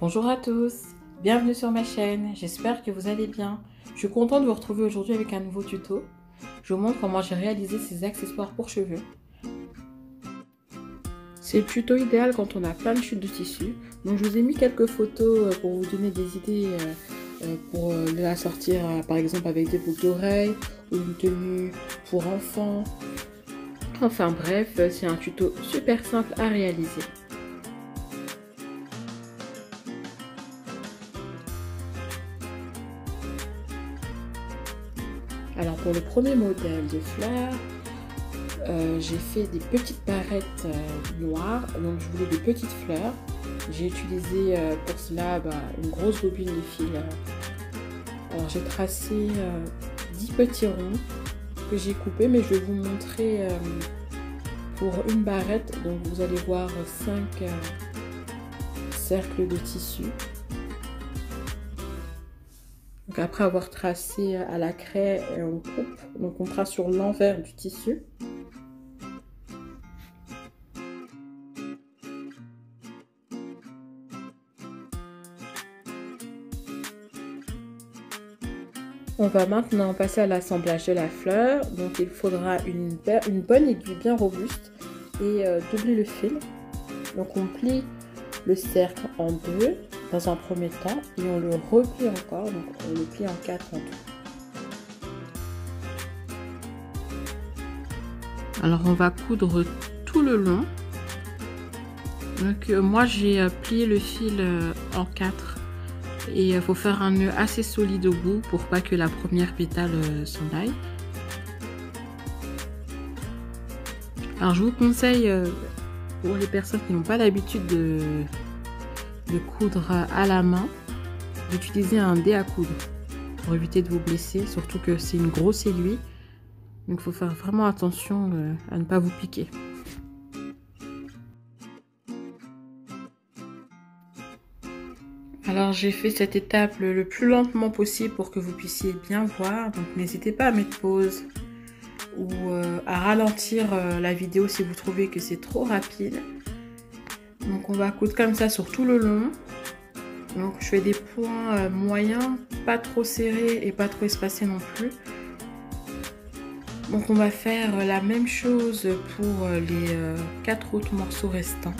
Bonjour à tous, bienvenue sur ma chaîne, j'espère que vous allez bien. Je suis contente de vous retrouver aujourd'hui avec un nouveau tuto. Je vous montre comment j'ai réalisé ces accessoires pour cheveux. C'est le tuto idéal quand on a plein de chutes de tissu. Donc je vous ai mis quelques photos pour vous donner des idées pour la sortir par exemple avec des boucles d'oreilles ou une tenue pour enfants. Enfin bref, c'est un tuto super simple à réaliser. Alors pour le premier modèle de fleurs, j'ai fait des petites barrettes noires, donc je voulais des petites fleurs. J'ai utilisé pour cela une grosse bobine de fil. Alors j'ai tracé 10 petits ronds que j'ai coupés, mais je vais vous montrer pour une barrette. Donc vous allez voir 5 cercles de tissu. Donc après avoir tracé à la craie, on coupe, donc on trace sur l'envers du tissu. On va maintenant passer à l'assemblage de la fleur. Donc il faudra une bonne aiguille bien robuste et doubler le fil. Donc on plie le cercle en deux dans un premier temps et on le replie encore, donc on le plie en 4 en tout. Alors on va coudre tout le long. Donc moi j'ai plié le fil en 4 et il faut faire un nœud assez solide au bout pour pas que la première pétale s'en aille. Alors je vous conseille pour les personnes qui n'ont pas l'habitude de coudre à la main, d'utiliser un dé à coudre pour éviter de vous blesser, surtout que c'est une grosse aiguille, donc il faut faire vraiment attention à ne pas vous piquer. Alors j'ai fait cette étape le plus lentement possible pour que vous puissiez bien voir, donc n'hésitez pas à mettre pause ou à ralentir la vidéo si vous trouvez que c'est trop rapide. Donc on va coudre comme ça sur tout le long. Donc je fais des points moyens, pas trop serrés et pas trop espacés non plus. Donc on va faire la même chose pour les 4 autres morceaux restants.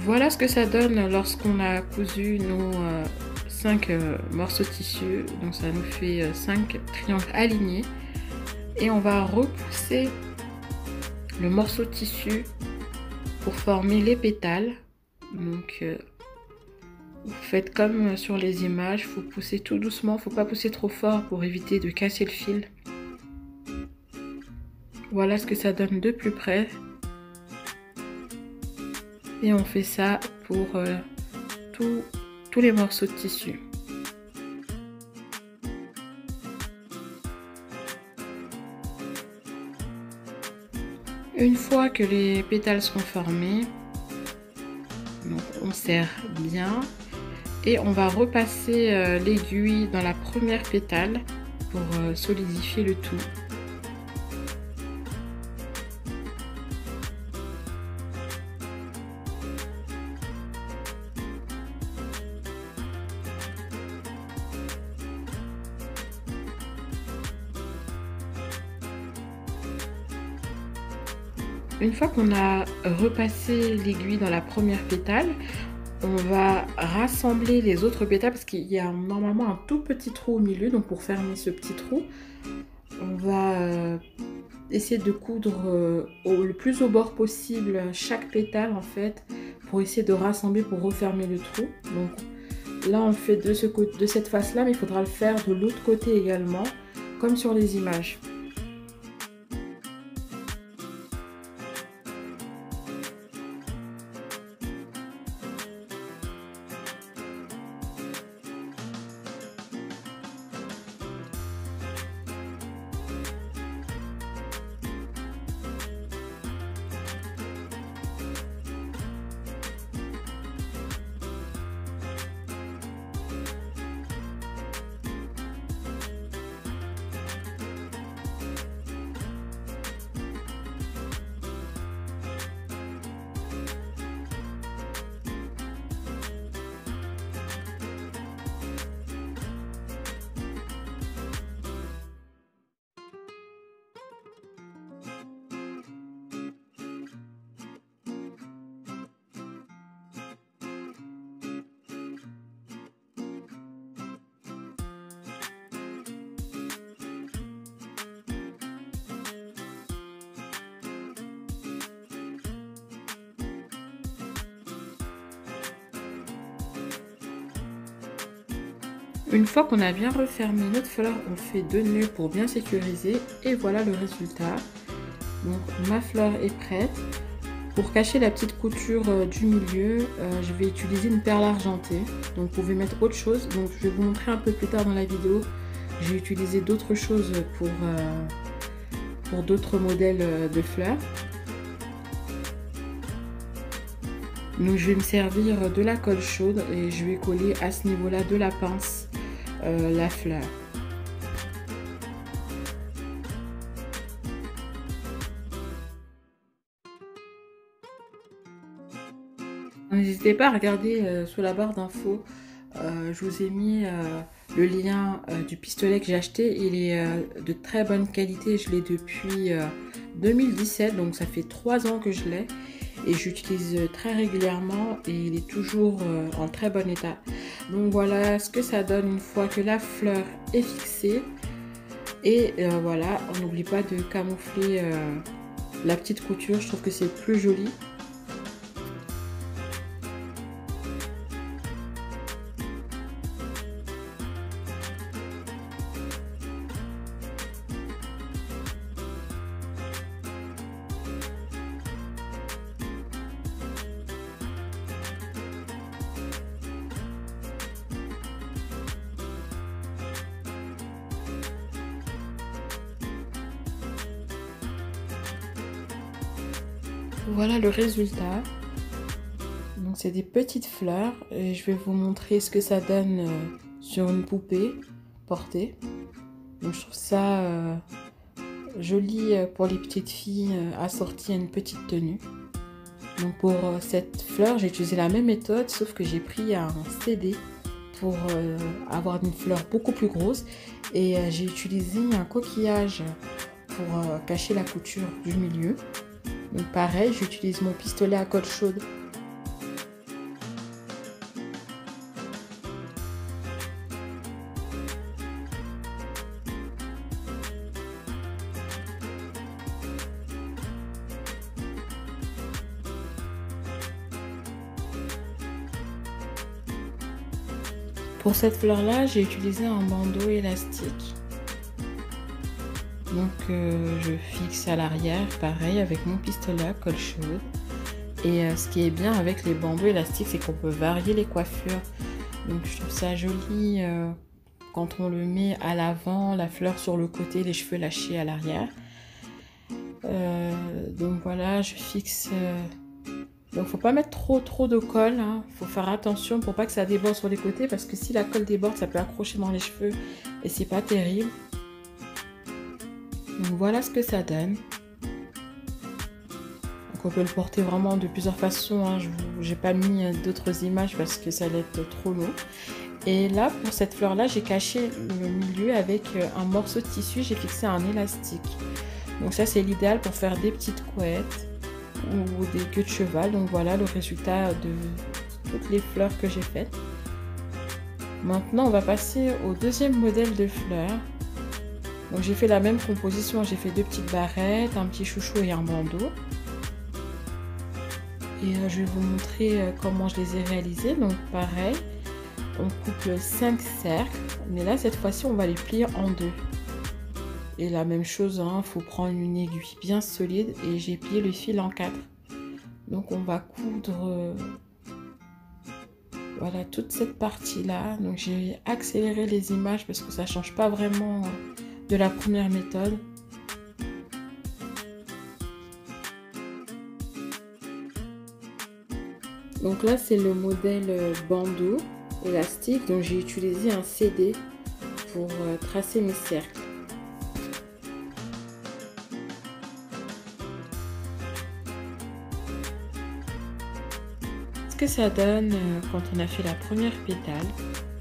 Voilà ce que ça donne lorsqu'on a cousu nos 5 morceaux de tissu. Donc ça nous fait 5 triangles alignés. Et on va repousser le morceau de tissu pour former les pétales. Donc vous faites comme sur les images, il faut pousser tout doucement, il ne faut pas pousser trop fort pour éviter de casser le fil. Voilà ce que ça donne de plus près. Et on fait ça pour tous les morceaux de tissu. Une fois que les pétales seront formés, donc on serre bien et on va repasser l'aiguille dans la première pétale pour solidifier le tout. Une fois qu'on a repassé l'aiguille dans la première pétale, on va rassembler les autres pétales parce qu'il y a normalement un tout petit trou au milieu. Donc pour fermer ce petit trou, on va essayer de coudre le plus au bord possible chaque pétale en fait, pour essayer de rassembler pour refermer le trou. Donc là on le fait de cette face là, mais il faudra le faire de l'autre côté également, comme sur les images. Une fois qu'on a bien refermé notre fleur, on fait 2 nœuds pour bien sécuriser et voilà le résultat. Donc ma fleur est prête. Pour cacher la petite couture du milieu, je vais utiliser une perle argentée. Donc vous pouvez mettre autre chose. Donc je vais vous montrer un peu plus tard dans la vidéo. J'ai utilisé d'autres choses pour d'autres modèles de fleurs. Donc je vais me servir de la colle chaude et je vais coller à ce niveau-là de la pince la fleur. N'hésitez pas à regarder sous la barre d'infos, je vous ai mis le lien du pistolet que j'ai acheté. Il est de très bonne qualité, je l'ai depuis 2017, donc ça fait 3 ans que je l'ai. Et j'utilise très régulièrement et il est toujours en très bon état. Donc voilà ce que ça donne une fois que la fleur est fixée. Et voilà, on n'oublie pas de camoufler la petite couture, je trouve que c'est plus joli. Voilà le résultat. Donc c'est des petites fleurs et je vais vous montrer ce que ça donne sur une poupée portée. Donc je trouve ça joli pour les petites filles assorties à une petite tenue. Donc pour cette fleur, j'ai utilisé la même méthode, sauf que j'ai pris un CD pour avoir une fleur beaucoup plus grosse. Et j'ai utilisé un coquillage pour cacher la couture du milieu. Donc pareil, j'utilise mon pistolet à colle chaude. Pour cette fleur-là, j'ai utilisé un bandeau élastique. Donc je fixe à l'arrière, pareil, avec mon pistolet à colle chaude. Et ce qui est bien avec les bandeaux élastiques, c'est qu'on peut varier les coiffures. Donc je trouve ça joli quand on le met à l'avant, la fleur sur le côté, les cheveux lâchés à l'arrière. Donc voilà, je fixe... Donc faut pas mettre trop de colle, hein. Faut faire attention pour pas que ça déborde sur les côtés, parce que si la colle déborde, ça peut accrocher dans les cheveux et c'est pas terrible. Donc voilà ce que ça donne. Donc on peut le porter vraiment de plusieurs façons, hein. J'ai pas mis d'autres images parce que ça allait être trop long. Et là, pour cette fleur là, j'ai caché le milieu avec un morceau de tissu, j'ai fixé un élastique. Donc ça c'est l'idéal pour faire des petites couettes. ou des queues de cheval. Donc voilà le résultat de toutes les fleurs que j'ai faites. Maintenant on va passer au deuxième modèle de fleurs. Donc j'ai fait la même composition, j'ai fait 2 petites barrettes, un petit chouchou et un bandeau. Et je vais vous montrer comment je les ai réalisées. Donc pareil, on coupe 5 cercles, mais là cette fois-ci on va les plier en 2. Et la même chose, hein, faut prendre une aiguille bien solide et j'ai plié le fil en 4. Donc on va coudre voilà toute cette partie là. Donc j'ai accéléré les images parce que ça change pas vraiment de la première méthode. Donc là c'est le modèle bandeau élastique, donc j'ai utilisé un CD pour tracer mes cercles. Ce que ça donne quand on a fait la première pétale,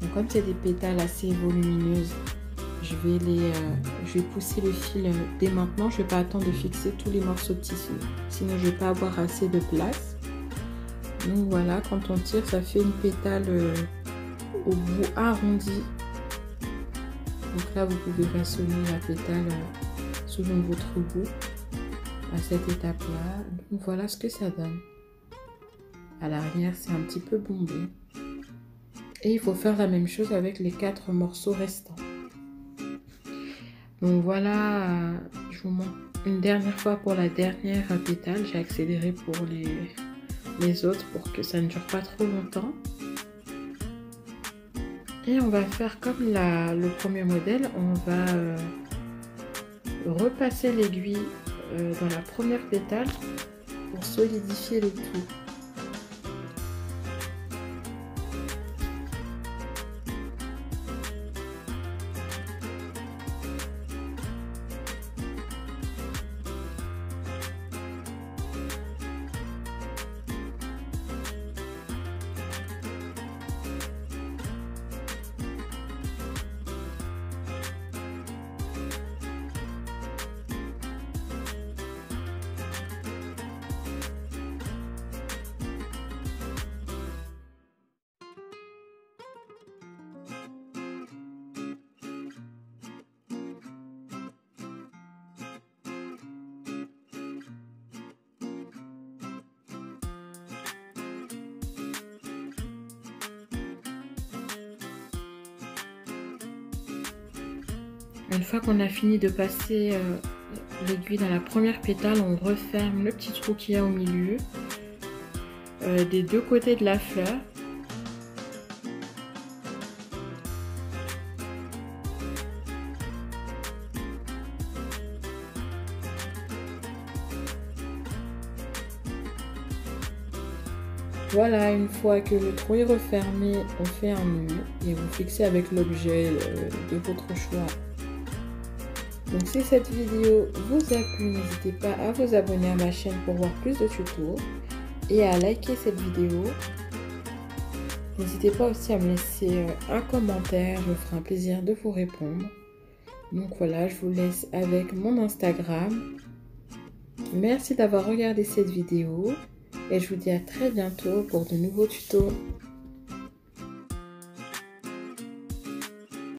donc comme c'est des pétales assez volumineuses, je vais pousser le fil dès maintenant. Je ne vais pas attendre de fixer tous les morceaux de tissu, sinon je ne vais pas avoir assez de place. Donc voilà, quand on tire, ça fait une pétale au bout arrondi. Donc là, vous pouvez façonner la pétale selon votre goût à cette étape-là. Donc voilà ce que ça donne. À l'arrière, c'est un petit peu bombé. Et il faut faire la même chose avec les 4 morceaux restants. Donc voilà, je vous montre une dernière fois pour la dernière pétale. J'ai accéléré pour les autres pour que ça ne dure pas trop longtemps. Et on va faire comme le premier modèle. On va repasser l'aiguille dans la première pétale pour solidifier le tout. Une fois qu'on a fini de passer l'aiguille dans la première pétale, on referme le petit trou qu'il y a au milieu des 2 côtés de la fleur. Voilà, une fois que le trou est refermé, on fait un nœud et vous fixez avec l'objet de votre choix. Donc si cette vidéo vous a plu, n'hésitez pas à vous abonner à ma chaîne pour voir plus de tutos et à liker cette vidéo. N'hésitez pas aussi à me laisser un commentaire, je me ferai un plaisir de vous répondre. Donc voilà, je vous laisse avec mon Instagram. Merci d'avoir regardé cette vidéo et je vous dis à très bientôt pour de nouveaux tutos.